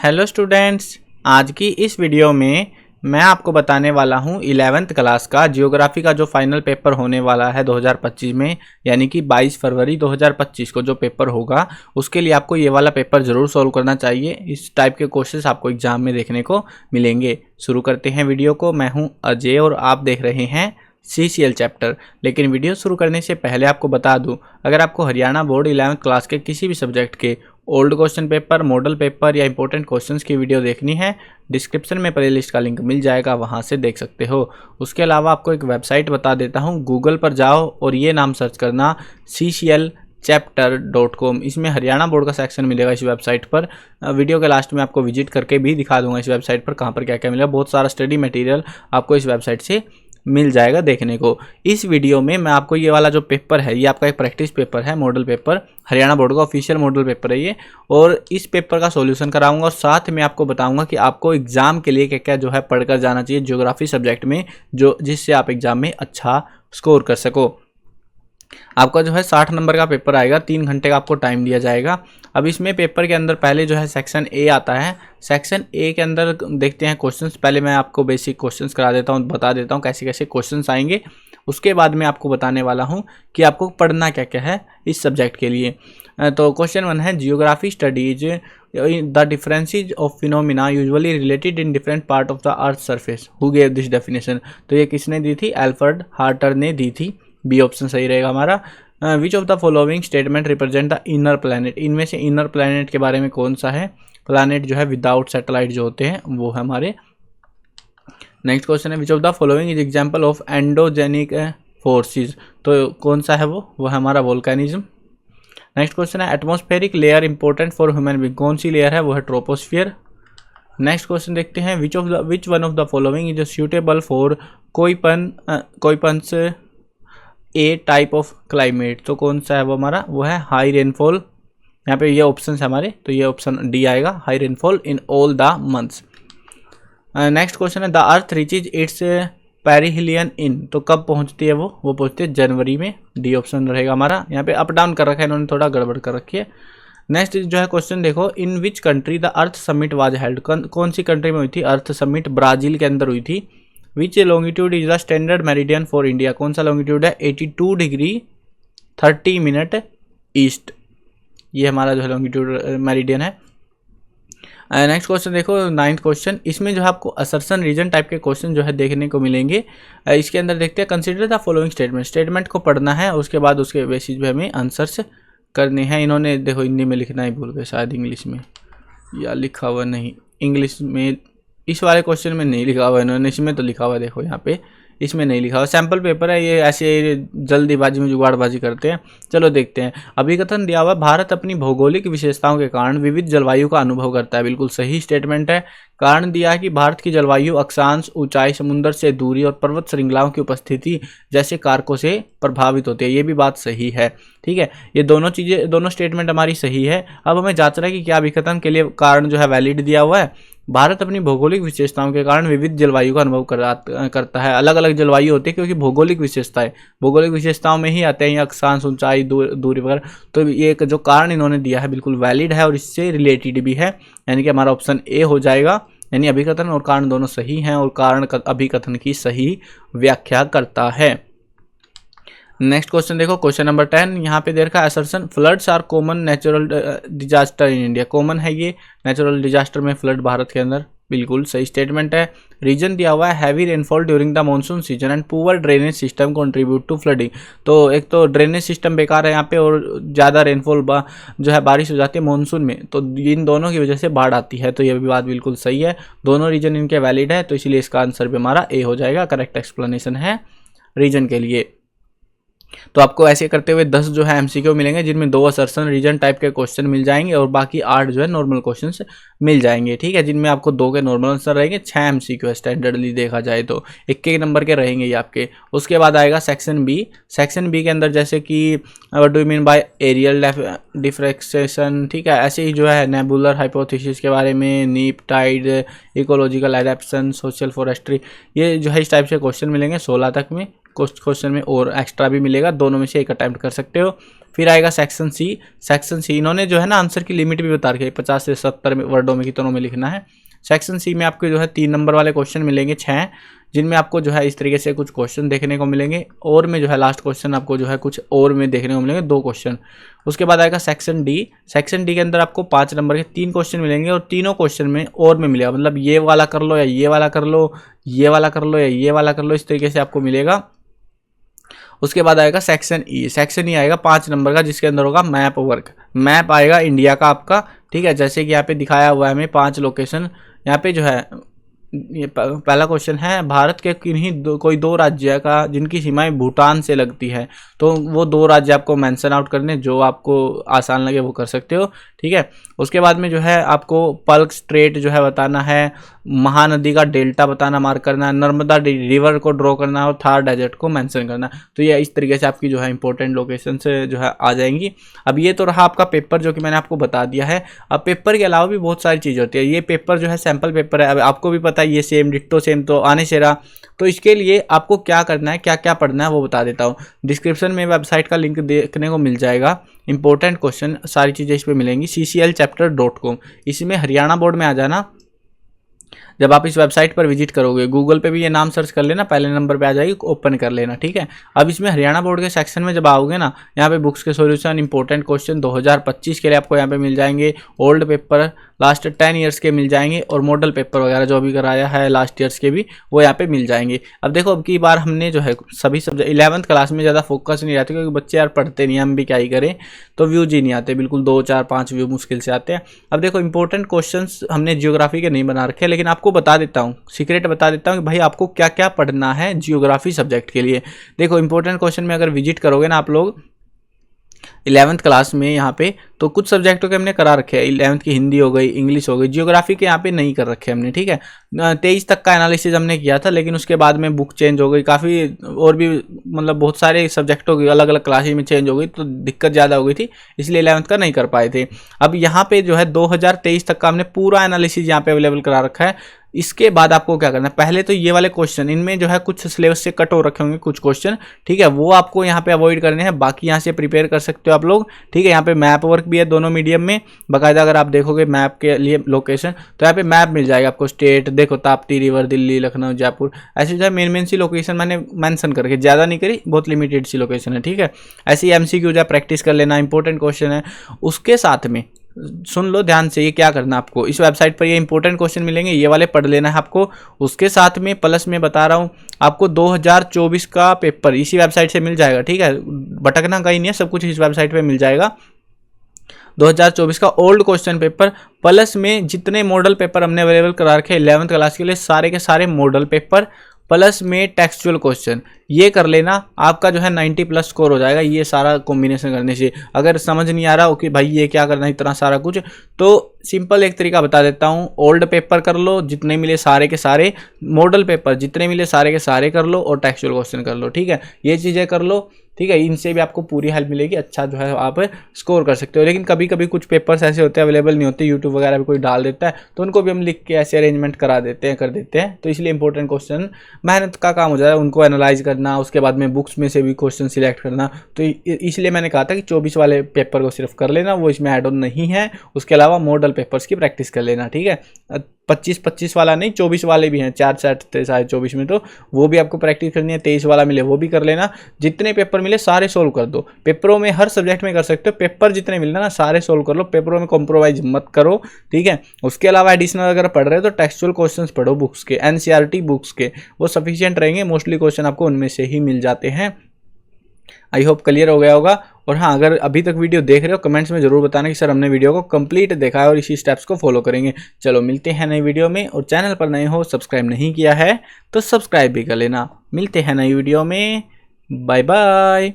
Hello students, आज की इस वीडियो में मैं आपको बताने वाला हूं 11th क्लास का जियोग्राफी का जो फाइनल पेपर होने वाला है 2025 में, यानी कि 22 फरवरी 2025 को जो पेपर होगा उसके लिए आपको ये वाला पेपर ज़रूर सॉल्व करना चाहिए। इस टाइप के क्वेश्चंस आपको एग्जाम में देखने को मिलेंगे। शुरू करते हैं वीडियो को। मैं हूँ अजय और आप देख रहे हैं CCL चैप्टर। लेकिन वीडियो शुरू करने से पहले आपको बता दूं, अगर आपको हरियाणा बोर्ड 11th क्लास के किसी भी सब्जेक्ट के old question paper, model paper या इंपॉर्टेंट क्वेश्चंस की वीडियो देखनी है, डिस्क्रिप्शन में प्लेलिस्ट का लिंक मिल जाएगा, वहां से देख सकते हो। उसके अलावा आपको एक वेबसाइट बता देता हूं, गूगल पर जाओ और ये नाम सर्च करना cclchapter.com। इसमें हरियाणा बोर्ड का सेक्शन मिलेगा इस वेबसाइट पर। वीडियो के लास्ट में आपको विजिट करके भी दिखा दूंगा इस वेबसाइट पर कहाँ पर क्या क्या मिलेगा। बहुत सारा स्टडी मटेरियल आपको इस वेबसाइट से मिल जाएगा देखने को। इस वीडियो में मैं आपको ये वाला जो पेपर है, ये आपका एक प्रैक्टिस पेपर है, मॉडल पेपर, हरियाणा बोर्ड का ऑफिशियल मॉडल पेपर है ये, और इस पेपर का सॉल्यूशन कराऊंगा और साथ में आपको बताऊंगा कि आपको एग्जाम के लिए क्या क्या जो है पढ़कर जाना चाहिए ज्योग्राफी सब्जेक्ट में, जो जिससे आप एग्जाम में अच्छा स्कोर कर सको। आपका जो है 60 नंबर का पेपर आएगा, 3 घंटे का आपको टाइम दिया जाएगा। अब इसमें पेपर के अंदर पहले जो है सेक्शन ए आता है। सेक्शन ए के अंदर देखते हैं क्वेश्चंस। पहले मैं आपको बेसिक क्वेश्चंस करा देता हूँ, बता देता हूँ कैसे कैसे क्वेश्चंस आएंगे। उसके बाद मैं आपको बताने वाला हूँ कि आपको पढ़ना क्या क्या है इस सब्जेक्ट के लिए। तो क्वेश्चन 1 है, geography studies the differences of phenomena usually related in different part of the earth surface, who gave this definition. तो ये किसने दी थी? एल्फ्रेड हार्टर ने दी थी। बी ऑप्शन सही रहेगा हमारा। Which of the following statement represent the inner planet, इनमें से इनर प्लैनेट के बारे में कौन सा है? प्लैनेट जो है विदाउट सैटेलाइट जो होते हैं वो है हमारे। नेक्स्ट क्वेश्चन है, which of the following is example of endogenic forces. तो कौन सा है वो है हमारा वोल्केनिज्म। नेक्स्ट क्वेश्चन है, atmospheric layer important for human being, कौन सी लेयर है? वो है ट्रोपोस्फियर। नेक्स्ट क्वेश्चन देखते हैं, which one of the following is suitable for Koeppen's A type of climate. तो कौन सा है वो हमारा? वो है हाई रेनफॉल। यहाँ पे ये ऑप्शन है हमारे, तो ये ऑप्शन डी आएगा, high rainfall in all the months. Next question है, the earth reaches its perihelion in, तो कब पहुंचती है वो पहुंचती है जनवरी में। डी ऑप्शन रहेगा हमारा। यहाँ पे अप डाउन कर रखा है इन्होंने, थोड़ा गड़बड़ कर रखी है। नेक्स्ट जो है क्वेश्चन देखो, in which country the earth summit was held, कौन सी कंट्री में हुई थी अर्थ समिट? ब्राजील के अंदर हुई थी। Which longitude is the standard meridian for India, कौन सा लॉन्गिट्यूड है? 82 डिग्री 30 मिनट ईस्ट, ये हमारा जो है लॉन्गिट्यूड मेरिडियन है। नेक्स्ट क्वेश्चन देखो, 9th क्वेश्चन, इसमें जो है आपको असर्शन रीजन टाइप के क्वेश्चन जो है देखने को मिलेंगे। इसके अंदर देखते हैं, consider the following statement, statement को पढ़ना है, उसके बाद उसके बेसिस पे हमें आंसर्स करने हैं। इन्होंने देखो हिंदी में लिखना ही भूल गए शायद, इंग्लिश में या लिखा हुआ नहीं, इंग्लिश में इस वाले क्वेश्चन में नहीं लिखा हुआ इन्होंने, इसमें तो लिखा हुआ देखो यहाँ पे, इसमें नहीं लिखा हुआ। सैम्पल पेपर है ये, ऐसे जल्दीबाजी में जुगाड़बाजी करते हैं। चलो देखते हैं। अभिकथन दिया हुआ, भारत अपनी भौगोलिक विशेषताओं के कारण विविध जलवायु का अनुभव करता है। बिल्कुल सही स्टेटमेंट है। कारण दिया है कि भारत की जलवायु अक्षांश, ऊंचाई, समुद्र से दूरी और पर्वत श्रृंखलाओं की उपस्थिति जैसे कारकों से प्रभावित होती है। ये भी बात सही है, ठीक है। ये दोनों चीज़ें, दोनों स्टेटमेंट हमारी सही है। अब हमें जांचना है कि क्या अभिकथन के लिए कारण जो है वैलिड दिया हुआ है। भारत अपनी भौगोलिक विशेषताओं के कारण विविध जलवायु का अनुभव करता है। अलग अलग जलवायु होती है क्योंकि भौगोलिक विशेषताओं में ही आते हैं अक्षांश, ऊंचाई, दूरी वगैरह। तो ये जो कारण इन्होंने दिया है बिल्कुल वैलिड है और इससे रिलेटेड भी है, यानी कि हमारा ऑप्शन ए हो जाएगा। यानी अभिकथन और कारण दोनों सही हैं और कारण अभिकथन की सही व्याख्या करता है। नेक्स्ट क्वेश्चन देखो, क्वेश्चन नंबर 10, यहाँ पे दे रखा है, assertion floods are common natural disaster in India, common है ये नेचुरल डिजास्टर में फ्लड भारत के अंदर। बिल्कुल सही स्टेटमेंट है। रीजन दिया हुआ है, heavy rainfall during the monsoon season and poor drainage system contribute to flooding. तो एक तो ड्रेनेज सिस्टम बेकार है यहाँ पे और ज़्यादा रेनफॉल जो है बारिश हो जाती है मानसून में, तो इन दोनों की वजह से बाढ़ आती है। तो ये भी बात बिल्कुल सही है, दोनों रीजन इनके वैलिड है, तो इसलिए इसका आंसर भी हमारा ए हो जाएगा। करेक्ट एक्सप्लेनेशन है रीजन के लिए। तो आपको ऐसे करते हुए 10 जो है एमसीक्यू मिलेंगे, जिनमें 2 असर्शन रीजन टाइप के क्वेश्चन मिल जाएंगे और बाकी 8 जो है नॉर्मल क्वेश्चंस मिल जाएंगे, ठीक है, जिनमें आपको 2 के नॉर्मल आंसर रहेंगे। 6 एमसीक्यू है स्टैंडर्डली देखा जाए तो, 1 नंबर के रहेंगे ये आपके। उसके बाद आएगा सेक्शन बी। सेक्शन बी के अंदर जैसे कि what do you mean by aerial diffraction, ठीक है, ऐसे ही जो है नेबुलर हाइपोथेसिस के बारे में, neap tide, ecological adaptation, social forestry, ये जो है इस टाइप से क्वेश्चन मिलेंगे 16 तक में। क्वेश्चन में और एक्स्ट्रा भी मिलेगा, दोनों में से एक अटेम्प्ट कर सकते हो। फिर आएगा सेक्शन सी। सेक्शन सी इन्होंने जो है ना आंसर की लिमिट भी बता रखी है, 50 से 70 वर्डों में कितनों में लिखना है। सेक्शन सी में आपको जो है 3 नंबर वाले क्वेश्चन मिलेंगे 6, जिनमें आपको जो है इस तरीके से कुछ क्वेश्चन देखने को मिलेंगे, और में जो है लास्ट क्वेश्चन आपको जो है कुछ और में देखने को मिलेंगे 2 क्वेश्चन। उसके बाद आएगा सेक्शन डी। सेक्शन डी के अंदर आपको 5 नंबर के 3 क्वेश्चन मिलेंगे, और तीनों क्वेश्चन में और में मिलेगा, मतलब ये वाला कर लो या ये वाला कर लो, ये वाला कर लो या ये वाला कर लो, इस तरीके से आपको मिलेगा। उसके बाद आएगा सेक्शन ई। सेक्शन ई आएगा 5 नंबर का, जिसके अंदर होगा मैप वर्क। मैप आएगा इंडिया का आपका, ठीक है, जैसे कि यहाँ पे दिखाया हुआ है हमें 5 लोकेशन। यहाँ पे जो है ये पहला क्वेश्चन है, भारत के किन्हीं कोई 2 राज्य का जिनकी सीमाएं भूटान से लगती है, तो वो 2 राज्य आपको मेंशन आउट करने, जो आपको आसान लगे वो कर सकते हो, ठीक है। उसके बाद में जो है आपको पल्क स्ट्रेट जो है बताना है, महानदी का डेल्टा बताना, मार्क करना है, नर्मदा रिवर को ड्रॉ करना है, और थार डेजर्ट को मेंशन करना है। तो ये इस तरीके से आपकी जो है इंपॉर्टेंट लोकेशन से जो है आ जाएंगी। अब ये तो रहा आपका पेपर, जो कि मैंने आपको बता दिया है। अब पेपर के अलावा भी बहुत सारी चीज़ होती है। ये पेपर जो है सैम्पल पेपर है, अब आपको भी पता है ये सेम डिट्टो सेम तो आने से रहा। तो इसके लिए आपको क्या करना है, क्या क्या पढ़ना है वो बता देता हूँ। डिस्क्रिप्शन में वेबसाइट का लिंक देखने को मिल जाएगा। इंपॉर्टेंट क्वेश्चन सारी चीज़ें इस पर मिलेंगी, cclchapter.com। इसमें हरियाणा बोर्ड में आ जाना। जब आप इस वेबसाइट पर विजिट करोगे, गूगल पे भी ये नाम सर्च कर लेना, पहले नंबर पे आ जाएगी, ओपन कर लेना, ठीक है। अब इसमें हरियाणा बोर्ड के सेक्शन में जब आओगे ना, यहाँ पे बुक्स के सॉल्यूशन, इंपॉर्टेंट क्वेश्चन 2025 के लिए आपको यहाँ पे मिल जाएंगे। ओल्ड पेपर लास्ट 10 ईयर्स के मिल जाएंगे, और मॉडल पेपर वगैरह जो भी कराया है लास्ट ईयर्स के भी वो यहाँ पे मिल जाएंगे। अब देखो, अब की बार हमने जो है सभी सब्जेक्ट 11th क्लास में ज़्यादा फोकस नहीं रहती, क्योंकि बच्चे यार पढ़ते नहीं, हम भी क्या ही करें, तो व्यूज ही नहीं आते, बिल्कुल 2, 4, 5 व्यू मुश्किल से आते हैं। अब देखो, इंपॉर्टेंट क्वेश्चन हमने जियोग्राफी के नहीं बना रखे, लेकिन आपको बता देता हूँ, सीक्रेट बता देता हूँ कि भाई आपको क्या क्या पढ़ना है जियोग्राफी सब्जेक्ट के लिए। देखो, इंपॉर्टेंट क्वेश्चन में अगर विजिट करोगे ना आप लोग 11th क्लास में, यहाँ पे तो कुछ सब्जेक्टों के हमने करा रखे हैं। 11th की हिंदी हो गई, इंग्लिश हो गई, जियोग्राफी के यहाँ पे नहीं कर रखे हमने, ठीक है। 23 तक का एनालिसिस हमने किया था, लेकिन उसके बाद में बुक चेंज हो गई, काफ़ी और भी मतलब बहुत सारे सब्जेक्टों की अलग अलग क्लासेज में चेंज हो गई, तो दिक्कत ज़्यादा हो गई थी, इसलिए 11th का नहीं कर पाए थे। अब यहाँ पे जो है 2023 तक का हमने पूरा एनालिसिस यहाँ पे अवेलेबल करा रखा है। इसके बाद आपको क्या करना है, पहले तो ये वाले क्वेश्चन, इनमें जो है कुछ सिलेबस से कट हो रखे होंगे कुछ क्वेश्चन, ठीक है, वो आपको यहाँ पे अवॉइड करने हैं, बाकी यहाँ से प्रिपेयर कर सकते हो आप लोग, ठीक है। यहाँ पे मैप वर्क भी है दोनों मीडियम में, बाकायदा अगर आप देखोगे मैप के लिए लोकेशन, तो यहाँ पे मैप मिल जाएगा आपको, स्टेट देखो, ताप्ती रिवर, दिल्ली, लखनऊ, जयपुर, ऐसे जो है मेन सी लोकेशन मैंने मेंशन करके, ज़्यादा नहीं करी, बहुत लिमिटेड सी लोकेशन है, ठीक है। ऐसे ही MCQ जो है प्रैक्टिस कर लेना, इंपॉर्टेंट क्वेश्चन है। उसके साथ में सुन लो ध्यान से, ये क्या करना आपको, इस वेबसाइट पर ये इंपॉर्टेंट क्वेश्चन मिलेंगे, ये वाले पढ़ लेना है आपको। उसके साथ में प्लस में बता रहा हूँ आपको 2024 का पेपर इसी वेबसाइट से मिल जाएगा, ठीक है, भटकना कहीं नहीं है, सब कुछ इस वेबसाइट पे मिल जाएगा। 2024 का ओल्ड क्वेश्चन पेपर प्लस में जितने मॉडल पेपर हमने अवेलेबल करा रखे 11th क्लास के लिए, सारे के सारे मॉडल पेपर प्लस में टेक्सचुअल क्वेश्चन, ये कर लेना, आपका जो है 90+ स्कोर हो जाएगा। ये सारा कॉम्बिनेशन करने से अगर समझ नहीं आ रहा हो कि भाई ये क्या करना है इतना सारा कुछ, तो सिंपल एक तरीका बता देता हूँ, ओल्ड पेपर कर लो जितने मिले सारे के सारे, मॉडल पेपर जितने मिले सारे के सारे कर लो, और टेक्सचुअल क्वेश्चन कर लो, ठीक है। ये चीज़ें कर लो, ठीक है, इनसे भी आपको पूरी हेल्प मिलेगी, अच्छा जो है आप स्कोर कर सकते हो। लेकिन कभी कभी कुछ पेपर्स ऐसे होते हैं अवेलेबल नहीं होते, यूट्यूब वगैरह पे कोई डाल देता है, तो उनको भी हम लिख के ऐसे अरेंजमेंट करा देते हैं, कर देते हैं। तो इसलिए इंपॉर्टेंट क्वेश्चन मेहनत का काम हो जाता है, उनको एनालाइज करना, उसके बाद में बुक्स में से भी क्वेश्चन सिलेक्ट करना। तो इसलिए मैंने कहा था कि 24 वाले पेपर को सिर्फ कर लेना, वो इसमें ऐड ऑन नहीं है। उसके अलावा मॉडल पेपर्स की प्रैक्टिस कर लेना, ठीक है। 25 वाला नहीं, 24 वाले भी हैं, 4 सेट थे शायद 24 में, तो वो भी आपको प्रैक्टिस करनी है। 23 वाला मिले वो भी कर लेना, जितने पेपर मिले सारे सोल्व कर दो। पेपरों में हर सब्जेक्ट में कर सकते हो, पेपर जितने मिलना ना सारे सोल्व कर लो, पेपरों में कॉम्प्रोमाइज मत करो, ठीक है। उसके अलावा एडिशनल अगर पढ़ रहे हो तो टेक्सचुअल क्वेश्चंस पढ़ो बुक्स के, NCERT बुक्स के, वो सफिशिएंट रहेंगे, मोस्टली क्वेश्चन आपको उनमें से ही मिल जाते हैं। आई होप क्लियर हो गया होगा। और हाँ, अगर अभी तक वीडियो देख रहे हो कमेंट्स में जरूर बताना कि सर हमने वीडियो को कंप्लीट देखा है और इसी स्टेप्स को फॉलो करेंगे। चलो मिलते हैं नई वीडियो में, और चैनल पर नए हो, सब्सक्राइब नहीं किया है तो सब्सक्राइब भी कर लेना। मिलते हैं नई वीडियो में, बाय बाय।